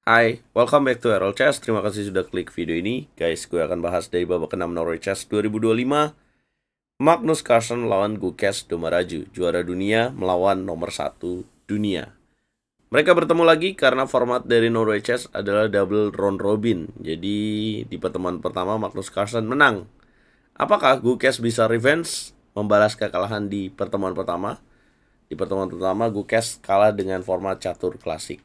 Hai, welcome back to RL Chess. Terima kasih sudah klik video ini. Guys, gue akan bahas dari babak ke-6 Norway Chess 2025. Magnus Carlsen melawan Gukesh Dommeraju, juara dunia melawan nomor 1 dunia. Mereka bertemu lagi karena format dari Norway Chess adalah double round robin. Jadi di pertemuan pertama Magnus Carlsen menang. Apakah Gukesh bisa revenge, membalas kekalahan di pertemuan pertama? Di pertemuan pertama Gukesh kalah dengan format catur klasik.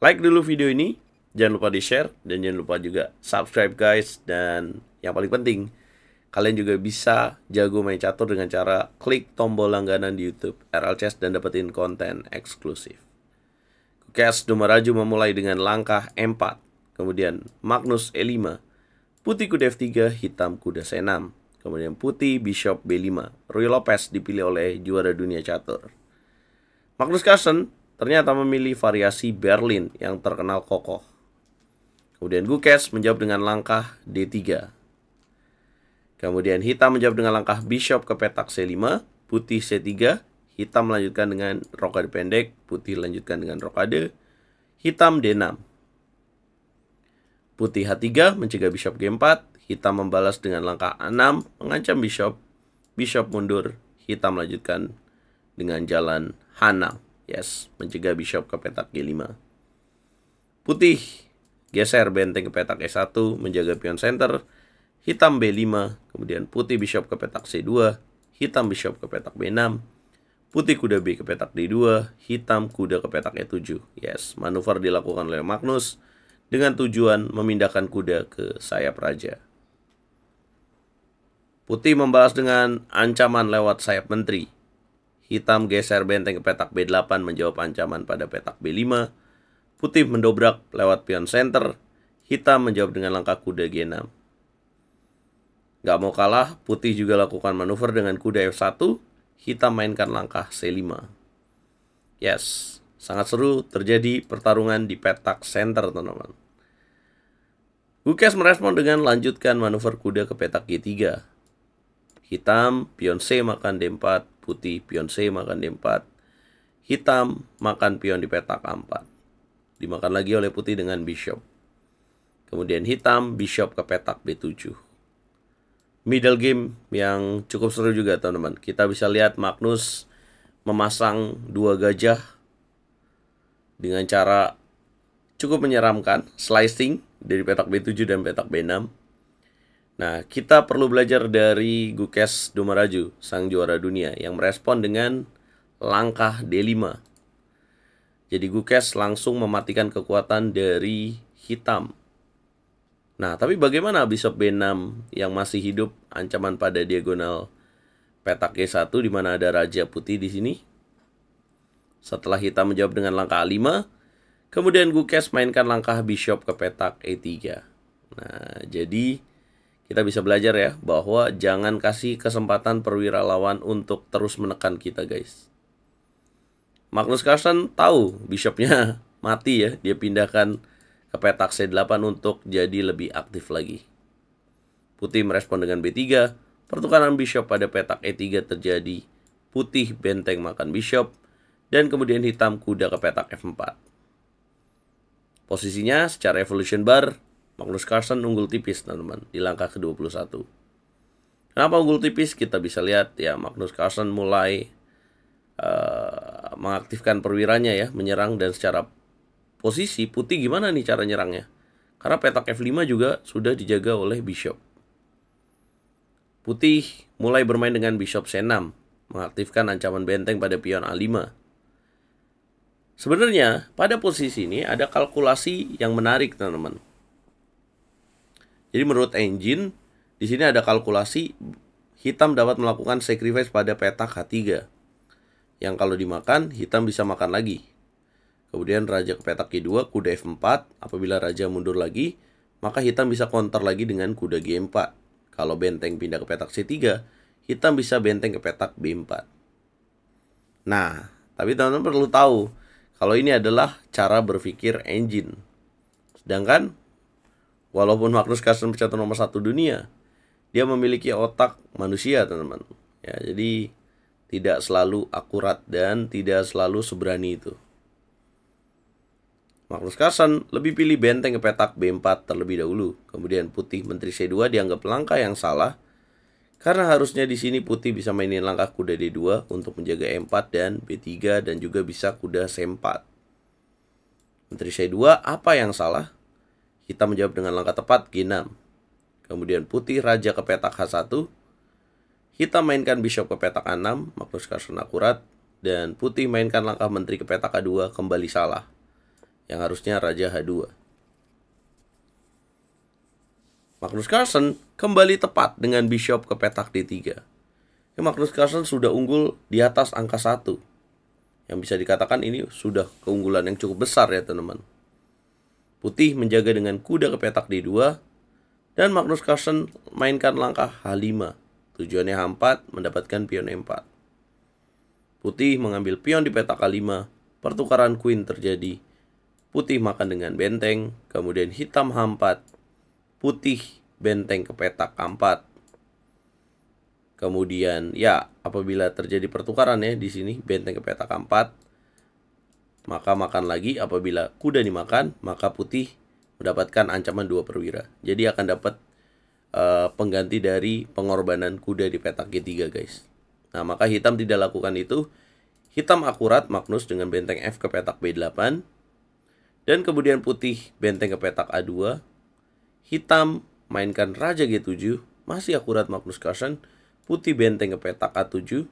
Like dulu video ini, jangan lupa di-share, dan jangan lupa juga subscribe guys. Dan yang paling penting, kalian juga bisa jago main catur dengan cara klik tombol langganan di YouTube RL Chess dan dapetin konten eksklusif. Gukesh Dommeraju memulai dengan langkah E4, kemudian Magnus E5, putih kuda F3, hitam kuda C6, kemudian putih bishop B5. Ruy Lopez dipilih oleh juara dunia catur. Magnus Carlsen ternyata memilih variasi Berlin yang terkenal kokoh. Kemudian Gukesh menjawab dengan langkah D3. Kemudian hitam menjawab dengan langkah bishop ke petak C5, putih C3, hitam melanjutkan dengan rokade pendek, putih lanjutkan dengan rokade, hitam D6. Putih H3 mencegah bishop G4, hitam membalas dengan langkah A6, mengancam bishop mundur, hitam melanjutkan dengan jalan H6. Yes, mencegah bishop ke petak G5. Putih geser benteng ke petak E1, menjaga pion center. Hitam B5, kemudian putih bishop ke petak C2, hitam bishop ke petak B6. Putih kuda B ke petak D2, hitam kuda ke petak E7. Yes, manuver dilakukan oleh Magnus dengan tujuan memindahkan kuda ke sayap raja. Putih membalas dengan ancaman lewat sayap menteri. Hitam geser benteng ke petak B8 menjawab ancaman pada petak B5. Putih mendobrak lewat pion center. Hitam menjawab dengan langkah kuda G6. Gak mau kalah, putih juga lakukan manuver dengan kuda F1. Hitam mainkan langkah C5. Yes, sangat seru terjadi pertarungan di petak center, teman-teman. Gukesh merespon dengan lanjutkan manuver kuda ke petak G3. Hitam, pion C makan D4, putih pion C makan D4, hitam makan pion di petak A4. Dimakan lagi oleh putih dengan bishop. Kemudian hitam bishop ke petak B7. Middle game yang cukup seru juga, teman-teman. Kita bisa lihat Magnus memasang dua gajah dengan cara cukup menyeramkan, slicing dari petak B7 dan petak B6. Nah, kita perlu belajar dari Gukesh Dommeraju, sang juara dunia, yang merespon dengan langkah D5. Jadi Gukesh langsung mematikan kekuatan dari hitam. Nah, tapi bagaimana bishop B6 yang masih hidup ancaman pada diagonal petak G1 di mana ada raja putih di sini? Setelah hitam menjawab dengan langkah A5, kemudian Gukesh mainkan langkah bishop ke petak E3. Nah, jadi kita bisa belajar ya, bahwa jangan kasih kesempatan perwira lawan untuk terus menekan kita, guys. Magnus Carlsen tahu bishopnya mati ya, dia pindahkan ke petak C8 untuk jadi lebih aktif lagi. Putih merespon dengan B3, pertukaran bishop pada petak E3 terjadi. Putih benteng makan bishop, dan kemudian hitam kuda ke petak F4. Posisinya secara evolution bar, Magnus Carlsen unggul tipis, teman-teman, di langkah ke-21. Kenapa unggul tipis? Kita bisa lihat ya, Magnus Carlsen mulai mengaktifkan perwiranya ya, menyerang, dan secara posisi putih gimana nih cara nyerangnya? Karena petak F5 juga sudah dijaga oleh bishop. Putih mulai bermain dengan bishop C6, mengaktifkan ancaman benteng pada pion A5. Sebenarnya pada posisi ini ada kalkulasi yang menarik, teman-teman. Jadi menurut engine, di sini ada kalkulasi hitam dapat melakukan sacrifice pada petak H3. Yang kalau dimakan, hitam bisa makan lagi. Kemudian raja ke petak G2, kuda F4. Apabila raja mundur lagi, maka hitam bisa counter lagi dengan kuda G4. Kalau benteng pindah ke petak C3, hitam bisa benteng ke petak B4. Nah, tapi teman-teman perlu tahu, kalau ini adalah cara berpikir engine. Sedangkan walaupun Magnus Carlsen pecatur nomor 1 dunia, dia memiliki otak manusia, teman-teman. Ya, jadi tidak selalu akurat dan tidak selalu seberani itu. Magnus Carlsen lebih pilih benteng ke petak B4 terlebih dahulu. Kemudian putih menteri C2 dianggap langkah yang salah, karena harusnya di sini putih bisa mainin langkah kuda D2 untuk menjaga E4 dan B3 dan juga bisa kuda C4. Menteri C2, apa yang salah? Hitam menjawab dengan langkah tepat G6. Kemudian putih raja ke petak H1. Hitam mainkan bishop ke petak A6, Magnus Carlsen akurat. Dan putih mainkan langkah menteri ke petak A2, kembali salah. Yang harusnya raja H2. Magnus Carlsen kembali tepat dengan bishop ke petak D3. Magnus Carlsen sudah unggul di atas angka 1. Yang bisa dikatakan ini sudah keunggulan yang cukup besar ya teman-teman. Putih menjaga dengan kuda ke petak D2. Dan Magnus Carlsen mainkan langkah H5. Tujuannya H4 mendapatkan pion E4. Putih mengambil pion di petak A5. Pertukaran queen terjadi. Putih makan dengan benteng. Kemudian hitam H4. Putih benteng ke petak A4. Kemudian ya apabila terjadi pertukaran ya di sini benteng ke petak A4, maka makan lagi. Apabila kuda dimakan, maka putih mendapatkan ancaman 2 perwira. Jadi akan dapat pengganti dari pengorbanan kuda di petak G3 guys. Nah maka hitam tidak lakukan itu. Hitam akurat Magnus dengan benteng F ke petak B8. Dan kemudian putih benteng ke petak A2. Hitam mainkan raja G7. Masih akurat Magnus Carlsen. Putih benteng ke petak A7.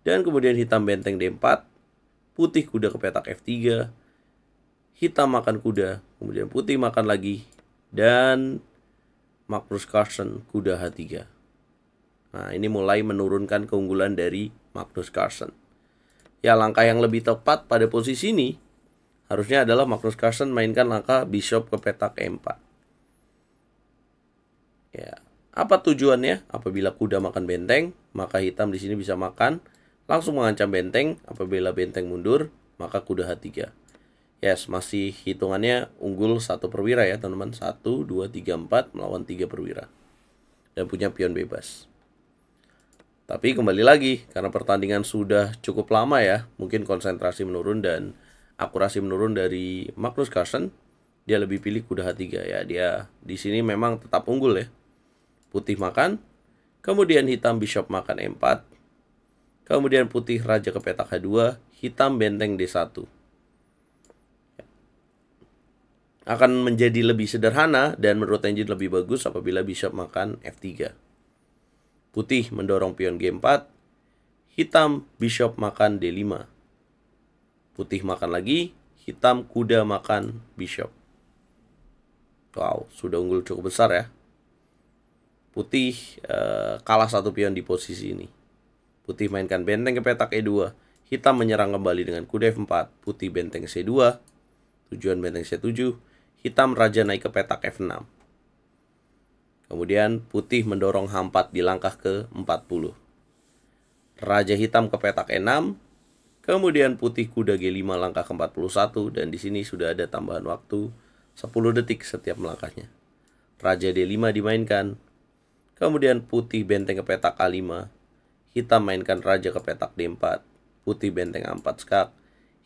Dan kemudian hitam benteng D4. Putih kuda ke petak F3. Hitam makan kuda. Kemudian putih makan lagi. Dan Magnus Carlsen kuda H3. Nah ini mulai menurunkan keunggulan dari Magnus Carlsen. Ya langkah yang lebih tepat pada posisi ini harusnya adalah Magnus Carlsen mainkan langkah bishop ke petak E4. Ya, apa tujuannya? Apabila kuda makan benteng, maka hitam di sini bisa makan, langsung mengancam benteng. Apabila benteng mundur, maka kuda H3. Yes, masih hitungannya unggul 1 perwira ya teman-teman. 1, 2, 3, 4 melawan 3 perwira. Dan punya pion bebas. Tapi kembali lagi, karena pertandingan sudah cukup lama ya, mungkin konsentrasi menurun dan akurasi menurun dari Magnus Carlsen. Dia lebih pilih kuda H3 ya. Dia di sini memang tetap unggul ya. Putih makan, kemudian hitam bishop makan E4. Kemudian putih raja ke petak H2, hitam benteng D1. Akan menjadi lebih sederhana dan menurut engine lebih bagus apabila bishop makan F3. Putih mendorong pion G4, hitam bishop makan D5. Putih makan lagi, hitam kuda makan bishop. Wow, sudah unggul cukup besar ya. Putih kalah 1 pion di posisi ini. Putih mainkan benteng ke petak E2. Hitam menyerang kembali dengan kuda F4. Putih benteng C2. Tujuan benteng C7. Hitam raja naik ke petak F6. Kemudian putih mendorong H4 di langkah ke-40. Raja hitam ke petak E6. Kemudian putih kuda G5 langkah ke-41. Dan di sini sudah ada tambahan waktu 10 detik setiap melangkahnya. Raja D5 dimainkan. Kemudian putih benteng ke petak A5. Hitam mainkan raja ke petak D4. Putih benteng A4 skak.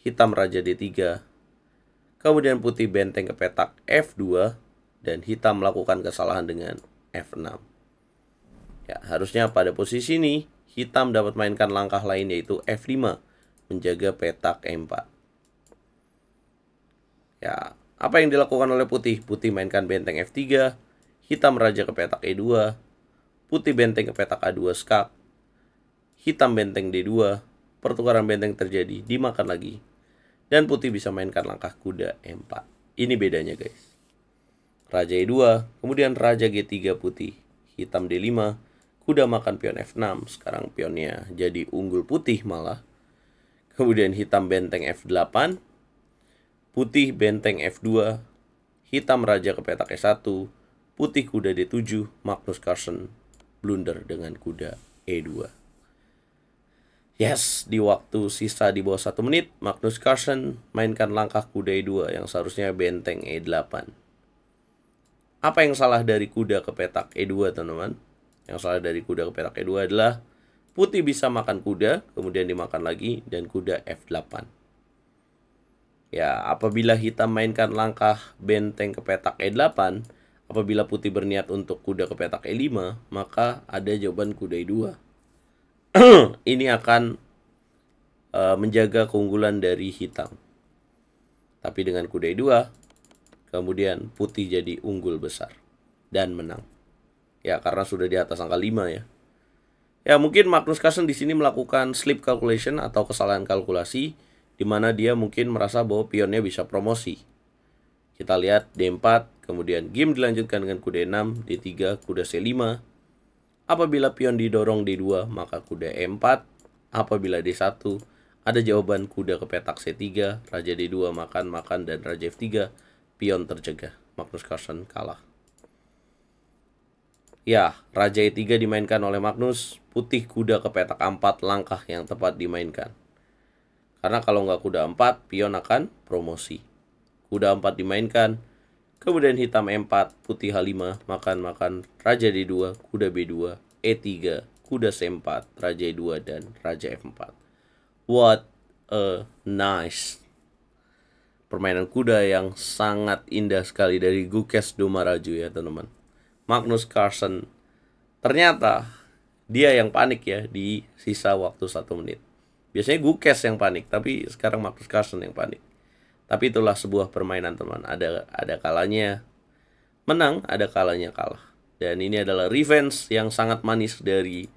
Hitam raja D3. Kemudian putih benteng ke petak F2. Dan hitam melakukan kesalahan dengan F6. Ya, harusnya pada posisi ini hitam dapat mainkan langkah lain yaitu F5. Menjaga petak E4. Ya, apa yang dilakukan oleh putih? Putih mainkan benteng F3. Hitam raja ke petak E2. Putih benteng ke petak A2 skak. Hitam benteng D2. Pertukaran benteng terjadi. Dimakan lagi. Dan putih bisa mainkan langkah kuda E4. Ini bedanya guys. Raja E2. Kemudian raja G3 putih. Hitam D5. Kuda makan pion F6. Sekarang pionnya jadi unggul putih malah. Kemudian hitam benteng F8. Putih benteng F2. Hitam raja ke petak E1. Putih kuda D7. Magnus Carlsen blunder dengan kuda E2. Yes, di waktu sisa di bawah 1 menit, Magnus Carlsen mainkan langkah kuda E2 yang seharusnya benteng E8. Apa yang salah dari kuda ke petak E2 teman-teman? Yang salah dari kuda ke petak E2 adalah putih bisa makan kuda, kemudian dimakan lagi, dan kuda F8. Ya, apabila hitam mainkan langkah benteng ke petak E8, apabila putih berniat untuk kuda ke petak E5, maka ada jawaban kuda E2. Ini akan menjaga keunggulan dari hitam. Tapi dengan kuda E2, kemudian putih jadi unggul besar dan menang. Ya, karena sudah di atas angka 5 ya. Ya, mungkin Magnus Carlsen di sini melakukan sleep calculation atau kesalahan kalkulasi, di mana dia mungkin merasa bahwa pionnya bisa promosi. Kita lihat D4, kemudian game dilanjutkan dengan kuda E6, D3, kuda C5. Apabila pion didorong D2, maka kuda E4. Apabila D1, ada jawaban kuda ke petak C3, raja D2 makan-makan, dan raja F3, pion tercegah. Magnus Carlsen kalah. Ya, raja E3 dimainkan oleh Magnus, putih kuda ke petak 4, langkah yang tepat dimainkan. Karena kalau nggak kuda 4, pion akan promosi. Kuda 4 dimainkan, kemudian hitam E4, putih H5, makan-makan, raja D2, kuda B2, E3, kuda C4, raja E2, dan raja F4. What a nice permainan kuda yang sangat indah sekali dari Gukesh Domaraju ya teman-teman. Magnus Carlsen ternyata dia yang panik ya di sisa waktu 1 menit. Biasanya Gukesh yang panik, tapi sekarang Magnus Carlsen yang panik. Tapi itulah sebuah permainan teman. Ada kalanya menang, ada kalanya kalah. Dan ini adalah revenge yang sangat manis dari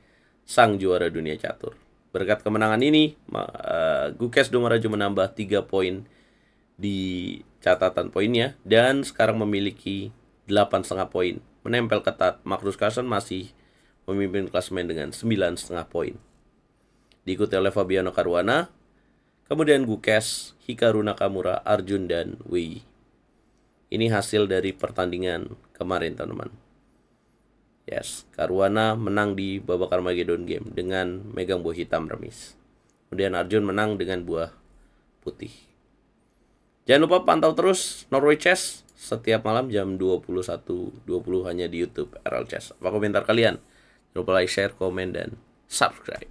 sang juara dunia catur. Berkat kemenangan ini, Gukesh Domaraju menambah 3 poin di catatan poinnya dan sekarang memiliki 8,5 poin. Menempel ketat, Magnus Carlsen masih memimpin klasemen dengan 9,5 poin. Diikuti oleh Fabiano Caruana, kemudian Gukesh, Hikaru Nakamura, Arjun, dan Wei. Ini hasil dari pertandingan kemarin teman-teman. Yes, Caruana menang di babak Armageddon game dengan megang buah hitam remis. Kemudian Arjun menang dengan buah putih. Jangan lupa pantau terus Norway Chess setiap malam jam 21.20 hanya di YouTube RL Chess. Apa komentar kalian? Jangan lupa like, share, komen, dan subscribe.